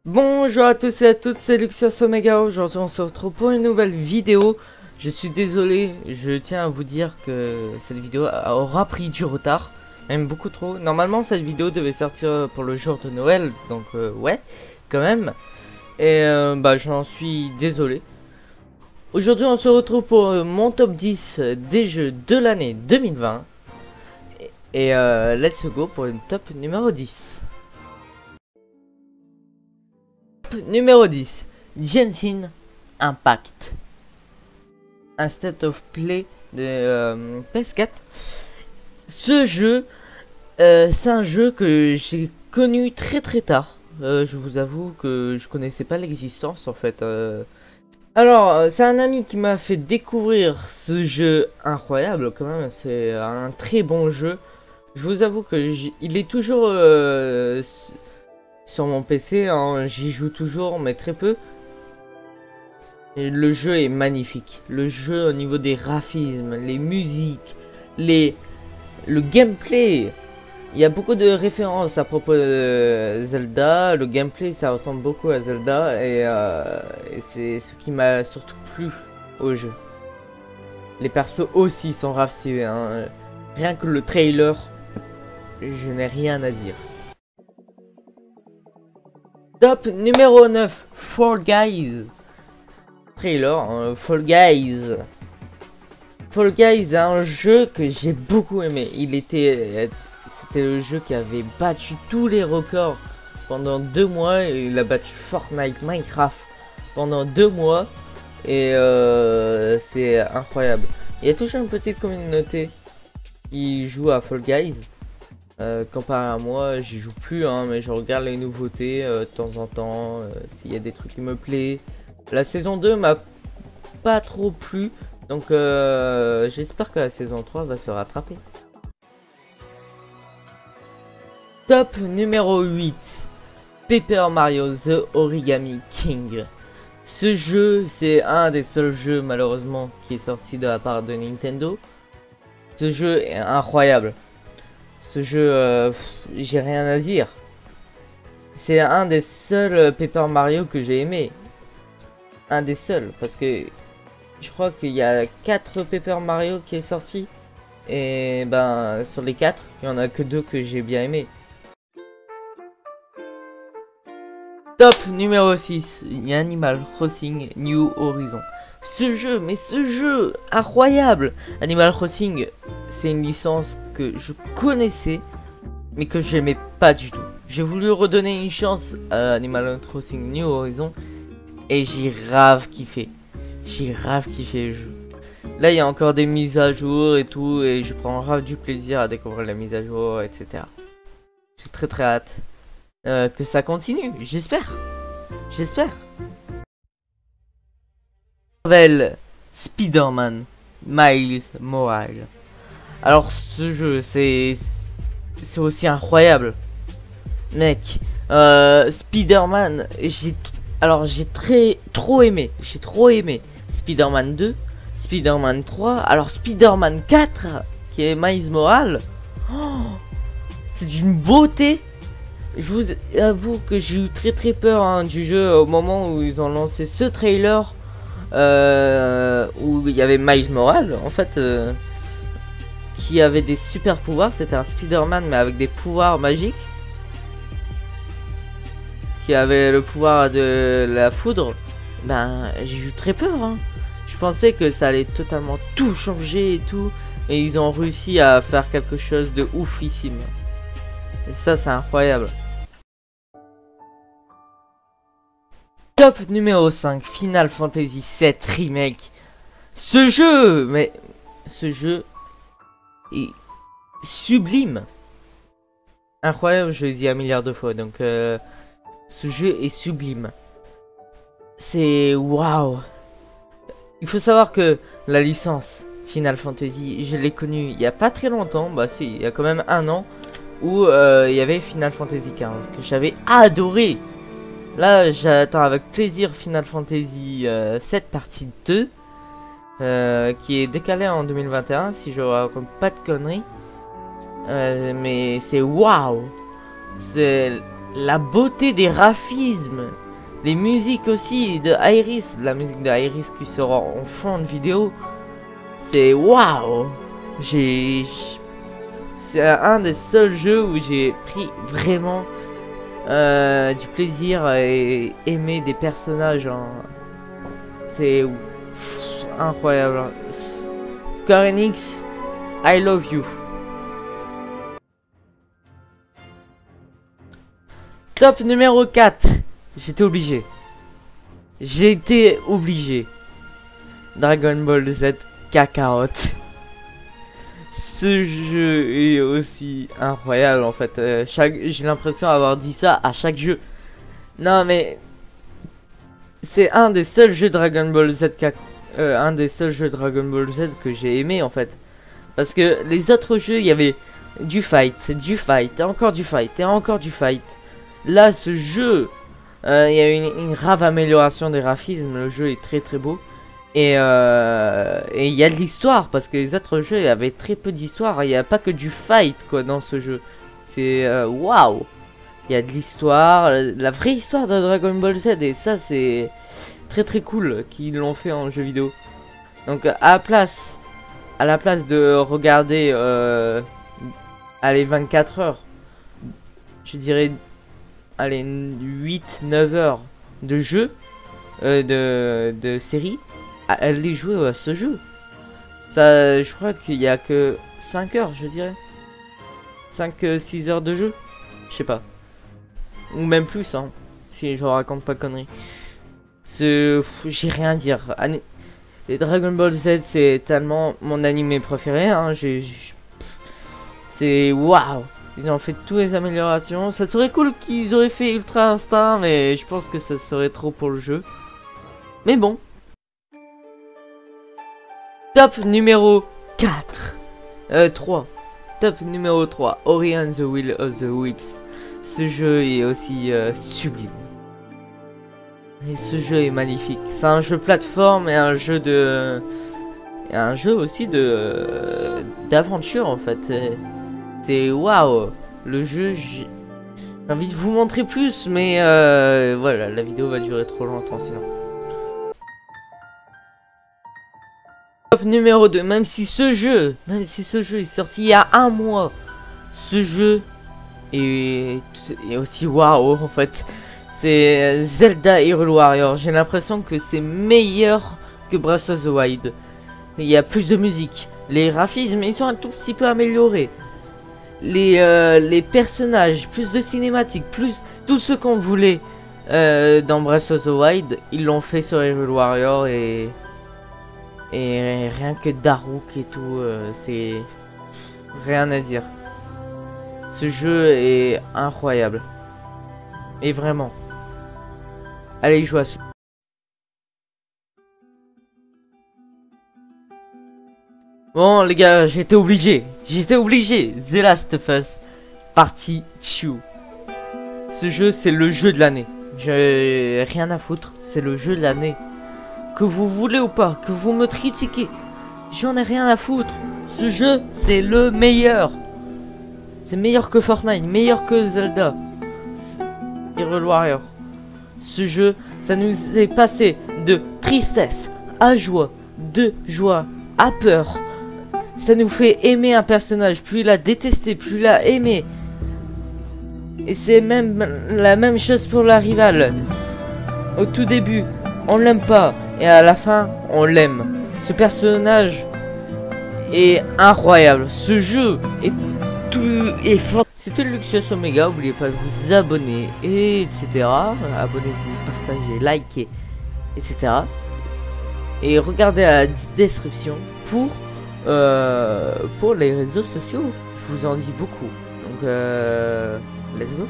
Bonjour à tous et à toutes, c'est Luxias Omega. Aujourd'hui on se retrouve pour une nouvelle vidéo. Je suis désolé, je tiens à vous dire que cette vidéo aura pris du retard, même beaucoup trop. Normalement cette vidéo devait sortir pour le jour de Noël, donc ouais, quand même. Et j'en suis désolé. Aujourd'hui on se retrouve pour mon top 10 des jeux de l'année 2020. Et let's go pour une top numéro 10. Numéro 10, Genshin Impact. Un state of play de PS4. Ce jeu, c'est un jeu que j'ai connu très tard. Je vous avoue que je connaissais pas l'existence en fait. Alors, c'est un ami qui m'a fait découvrir ce jeu incroyable quand même. C'est un très bon jeu. Je vous avoue que il est toujours sur mon PC, hein, j'y joue toujours, mais très peu. Et le jeu est magnifique. Le jeu au niveau des graphismes, les musiques, le gameplay. Il y a beaucoup de références à propos de Zelda. Le gameplay, ça ressemble beaucoup à Zelda. Et c'est ce qui m'a surtout plu au jeu. Les persos aussi sont grave stylés, hein. Rien que le trailer, je n'ai rien à dire. Top numéro 9, Fall Guys. Trailer, hein, Fall Guys. Fall Guys est un jeu que j'ai beaucoup aimé. C'était le jeu qui avait battu tous les records pendant 2 mois. Il a battu Fortnite, Minecraft pendant 2 mois. Et c'est incroyable. Il y a toujours une petite communauté qui joue à Fall Guys. Comparé à moi, j'y joue plus, hein, mais je regarde les nouveautés de temps en temps, s'il y a des trucs qui me plaisent. La saison 2 m'a pas trop plu, donc j'espère que la saison 3 va se rattraper. Top numéro 8, Paper Mario The Origami King. Ce jeu, c'est un des seuls jeux malheureusement qui est sorti de la part de Nintendo. Ce jeu est incroyable. Ce jeu, j'ai rien à dire. C'est un des seuls Paper Mario que j'ai aimé. Un des seuls, parce que je crois qu'il y a 4 Paper Mario qui est sorti. Et ben, sur les 4, il n'y en a que 2 que j'ai bien aimé. Top numéro 6, Animal Crossing New Horizons. Ce jeu incroyable. Animal Crossing, c'est une licence que je connaissais mais que j'aimais pas du tout. J'ai voulu redonner une chance à Animal Crossing New Horizons et j'ai grave kiffé. J'ai grave kiffé le jeu. Là il y a encore des mises à jour et tout et je prends grave du plaisir à découvrir la mise à jour, etc. J'ai très hâte que ça continue. J'espère. Marvel Spider-Man Miles Morales. Alors ce jeu c'est aussi incroyable, mec. Spider-Man, j'ai trop aimé. J'ai trop aimé Spider-Man 2, Spider-Man 3, alors Spider-Man 4 qui est Miles Morales. Oh, c'est d'une beauté. Je vous avoue que j'ai eu très peur, hein, du jeu au moment où ils ont lancé ce trailer où il y avait Miles Morales en fait qui avait des super pouvoirs. C'était un Spider-Man mais avec des pouvoirs magiques, qui avait le pouvoir de la foudre. Ben j'ai eu très peur, hein. Je pensais que ça allait totalement tout changer et tout, et ils ont réussi à faire quelque chose de oufissime. Et ça c'est incroyable. Top numéro 5, Final Fantasy VII Remake. Ce jeu est sublime. Incroyable, je l'ai dit un milliard de fois, donc ce jeu est sublime. C'est waouh. Il faut savoir que la licence Final Fantasy, je l'ai connue il y a pas très longtemps, bah si, il y a quand même 1 an, où il y avait Final Fantasy XV que j'avais adoré. Là, j'attends avec plaisir Final Fantasy 7 partie 2, qui est décalé en 2021, si je raconte pas de conneries. Mais c'est waouh. C'est la beauté des graphismes, les musiques aussi de Iris, la musique de Iris qui sera en fond de vidéo, c'est waouh. C'est un des seuls jeux où j'ai pris vraiment du plaisir et aimer des personnages. Hein. C'est incroyable. Square Enix, I love you. Top numéro 4. J'étais obligé. Dragon Ball Z Kakarot. Ce jeu est aussi incroyable en fait. J'ai l'impression d'avoir dit ça à chaque jeu. Non mais c'est un des seuls jeux Dragon Ball Z que j'ai aimé en fait. Parce que les autres jeux, il y avait du fight, et encore du fight, et encore du fight. Là, ce jeu, il y a une grave amélioration des graphismes. Le jeu est très très beau. Et il y a de l'histoire, parce que les autres jeux, il y avait très peu d'histoire. Il n'y a pas que du fight quoi dans ce jeu. C'est waouh. Il y a de l'histoire, la vraie histoire de Dragon Ball Z. Et ça, c'est très très cool qu'ils l'ont fait en jeu vidéo. Donc à la place de regarder allez 24 heures, je dirais allez 8-9 heures de jeu de série, allez jouer à ce jeu. Ça, je crois qu'il y a que 5 heures, je dirais 5-6 heures de jeu, je sais pas, ou même plus hein, si je raconte pas conneries. J'ai rien à dire. Et Dragon Ball Z, c'est tellement mon animé préféré. Hein. C'est waouh. Ils ont fait toutes les améliorations. Ça serait cool qu'ils auraient fait Ultra Instinct, mais je pense que ça serait trop pour le jeu. Mais bon. Top numéro 3. Top numéro 3. Ori and the Will of the Wisps. Ce jeu est aussi sublime. Et ce jeu est magnifique. C'est un jeu plateforme et un jeu aussi d'aventure en fait. C'est waouh. Le jeu, j'ai envie de vous montrer plus, mais voilà, la vidéo va durer trop longtemps sinon. Top numéro 2. Même si ce jeu est sorti il y a un mois, ce jeu est aussi waouh en fait. C'est Zelda Hyrule Warrior. J'ai l'impression que c'est meilleur que Breath of the Wild. Il y a plus de musique. Les graphismes, ils sont un tout petit peu améliorés. Les personnages, plus de cinématiques, plus tout ce qu'on voulait dans Breath of the Wild, ils l'ont fait sur Hyrule Warrior et rien que Daruk et tout, c'est rien à dire. Ce jeu est incroyable. Et vraiment. Allez, joue à ce. Bon les gars, j'étais obligé. The Last of Us Partie 2. Ce jeu, c'est le jeu de l'année. J'ai rien à foutre, c'est le jeu de l'année. Que vous voulez ou pas, que vous me critiquez, j'en ai rien à foutre. Ce jeu, c'est le meilleur. C'est meilleur que Fortnite, meilleur que Zelda. Hyrule Warrior. Ce jeu, ça nous est passé de tristesse à joie, de joie à peur. Ça nous fait aimer un personnage, plus la détester, plus la aimer. Et c'est même la même chose pour la rivale. Au tout début, on l'aime pas, et à la fin, on l'aime. Ce personnage est incroyable. Ce jeu est fort. C'était Luxus Omega, n'oubliez pas de vous abonner, et etc. Abonnez-vous, partagez, likez, etc. Et regardez la description pour les réseaux sociaux. Je vous en dis beaucoup. Donc, let's go.